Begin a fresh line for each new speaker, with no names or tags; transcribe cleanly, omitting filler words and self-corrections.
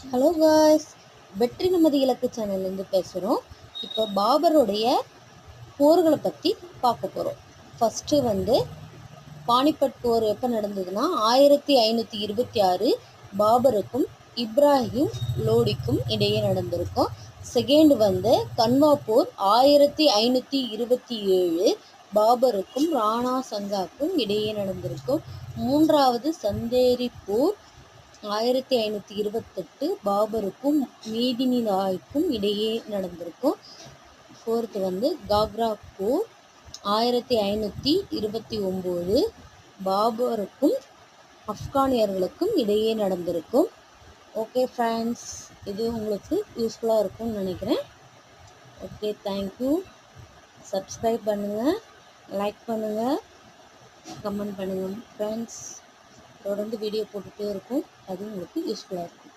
Hello guys, வெற்றி நமது இலக்கு சேனல்லேருந்து பேசுகிறோம். இப்போ பாபருடைய போர்களை பற்றி பார்க்க போகிறோம். ஃபஸ்ட்டு பானிபட் போர் எப்போ நடந்ததுன்னா 1526 பாபருக்கும் இப்ராஹிம் லோடிக்கும் இடையே நடந்திருக்கும். செகண்ட் கன்வா போர் 1527 பாபருக்கும் ராணா சங்காக்கும் இடையே நடந்திருக்கும். மூன்றாவது சந்தேரி போர் 1528 பாபருக்கும் மீதினி ராய்க்கும் இடையே நடந்திருக்கும். ஃபோர்த்து காக்ரா போர் 1529 பாபருக்கும் ஆப்கானியர்களுக்கும் இடையே நடந்திருக்கும். ஓகே ஃப்ரெண்ட்ஸ், இது உங்களுக்கு யூஸ்ஃபுல்லாக இருக்கும்னு நினைக்கிறேன். Okay, thank you. சப்ஸ்கிரைப் பண்ணுங்கள், லைக் பண்ணுங்கள், கமெண்ட் பண்ணுங்கள் ஃப்ரெண்ட்ஸ். தொடர்ந்து வீடியோ போட்டுகிட்டே இருக்கும். அது உங்களுக்கு யூஸ்ஃபுல்லாக இருக்கும்.